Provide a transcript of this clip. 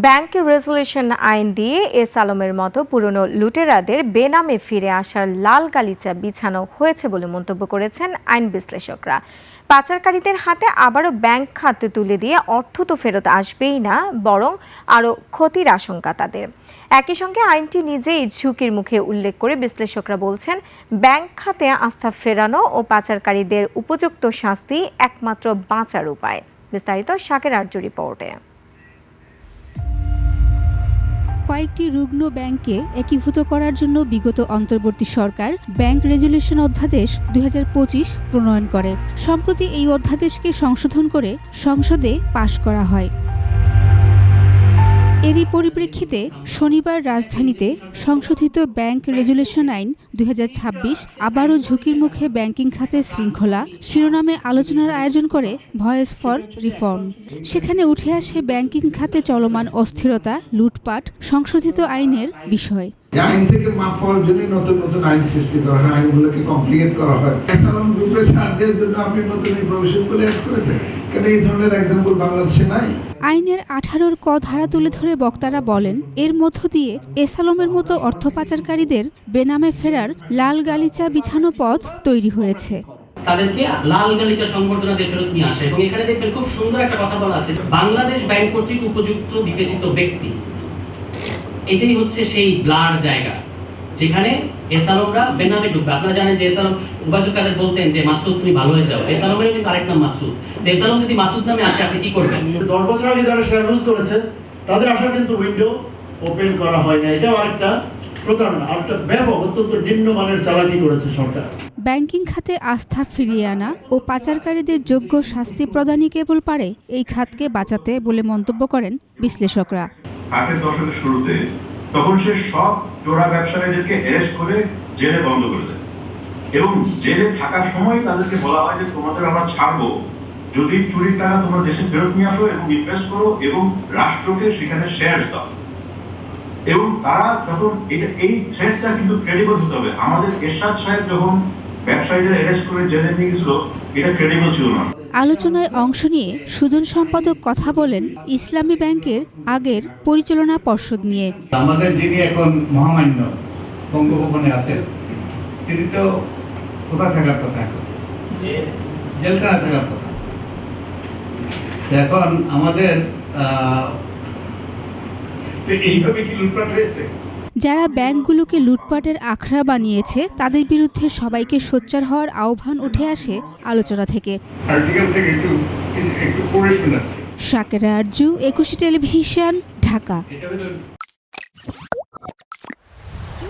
Bank resolution আইন দিয়ে S আলমের মতো পুরনো লুটেরাদের বেনামে ফিরে আসার লাল গালিচা বিছানো হয়েছে বলে মন্তব্য করেছেন আইন বিশ্লেষকরা। পাচারকারীদের হাতে আবারও ব্যাংক খাতে তুলে দিয়ে অর্থ তো ফেরত আসবেই না, বরং আরও ক্ষতির আশঙ্কা তাদের। একই সঙ্গে আইনটি নিজেই ঝুঁকির মুখে উল্লেখ করে বিশ্লেষকরা বলছেন, ব্যাংক খাতে আস্থা ফেরানো ও পাচারকারীদের উপযুক্ত শাস্তি একমাত্র বাঁচার উপায়। বিস্তারিত শাকের আরজু রিপোর্টে। কয়েকটি রুগ্ন ব্যাংককে একীভূত করার জন্য বিগত অন্তর্বর্তী সরকার ব্যাংক রেজুলেশন অধ্যাদেশ 2025 প্রণয়ন করে। সম্প্রতি এই অধ্যাদেশকে সংশোধন করে সংসদে পাশ করা হয়। এরই পরিপ্রেক্ষিতে শনিবার রাজধানীতে সংশোধিত ব্যাংক রেজুলেশন আইন 2026 আবারও ঝুঁকির মুখে ব্যাংকিং খাতের শৃঙ্খলা শিরোনামে আলোচনার আয়োজন করে ভয়েস ফর রিফর্ম। সেখানে উঠে আসে ব্যাংকিং খাতে চলমান অস্থিরতা, লুটপাট, সংশোধিত আইনের বিষয়। আইন থেকে মাপ পাওয়ার জন্য নতুন নতুন আইন সৃষ্টি করা হয়, আইনগুলোকে কমপ্লিকেট করা হয়। এসালাম গ্রুপে ছাড় দেওয়ার জন্য আপনি নতুন এই প্রভিশনগুলো অ্যাড করেছেন, কেন এই ধরনের এক্সাম্পল বাংলাদেশে নাই। আইনের 18 ক ধারা তুলে ধরে বক্তারা বলেন, এর মধ্য দিয়ে এসালমের মতো অর্থ পাচারকারীদের বেনামে ফেরার লাল গালিচা বিছানো পথ তৈরি হয়েছে। তাদেরকে লাল গালিচা সংবর্ধনা দিয়ে ফেরত নিয়ে আসে। এবং এখানে দেখবেন খুব সুন্দর একটা কথা বলা আছে, বাংলাদেশ ব্যাংক কর্তৃক উপযুক্ত বিবেচিত ব্যক্তি। এটাই হচ্ছে সেই ব্লার জায়গা যেখানে এসালমরা বেনামে ঢুকবে। আপনারা জানেন যে এসালম উবায়দুল কাদের বলতেন যে মাসুদ তুমি ভালো হয়ে যাও, এসালমের কিন্তু আরেক নাম মাসুদ। এসালম যদি মাসুদ নামে আসে আপনি কি করবেন? 10 বছর আগে যারা শেয়ার লুজ করেছে তাদের আসার কিন্তু উইন্ডো ওপেন করা হয় না। এটাও আরেকটা প্রতারণা, আরেকটা ব্যাপক অত্যন্ত নিম্নমানের চালাকি করেছে সরকার। ব্যাংকিং খাতে আস্থা ফিরিয়ে আনা ও পাচারকারীদের যোগ্য শাস্তি প্রদানই কেবল পারে এই খাতকে বাঁচাতে বলে মন্তব্য করেন বিশ্লেষকরা। 60-এর দশকের শুরুতে তখন সে সব চোরা ব্যবসায়ীদেরকে অ্যারেস্ট করে জেলে বন্ধ করে দেয় এবং জেলে থাকার সময় তাদেরকে বলা হয় যে তোমাদের আমরা ছাড়বো যদি চুরির টাকা তোমরা দেশে ফেরত নিয়ে আসো এবং ইনভেস্ট করো এবং রাষ্ট্রকে সেখানে শেয়ার দাও। এবং তারা যখন এই থ্রেটটা কিন্তু ক্রেডিবল হতে হবে। আমাদের এরশাদ সাহেব যখন ব্যবসায়ীদের অ্যারেস্ট করে জেলে নিয়ে গেছিল, এটা ক্রেডিবল ছিল না। আলোচনায় অংশ নিয়ে সুজন সম্পাদক কথা বলেন ইসলামী ব্যাংকের আগের পরিচালনা পর্ষদ নিয়ে। আমাদের যিনি এখন মহামান্য বঙ্গভবনে আছেন তিনি তো কোথায় থাকার কথা, জেলখানা থাকার কথা। এখন আমাদের এইভাবে কি লুটপাট হয়েছে? যারা ব্যাংকগুলোকে লুটপাটের আখড়া বানিয়েছে তাদের বিরুদ্ধে সবাইকে সোচ্চার হওয়ার আহ্বান উঠে আসে আলোচনা থেকে। শাকের আরজু, 21 টেলিভিশন, ঢাকা।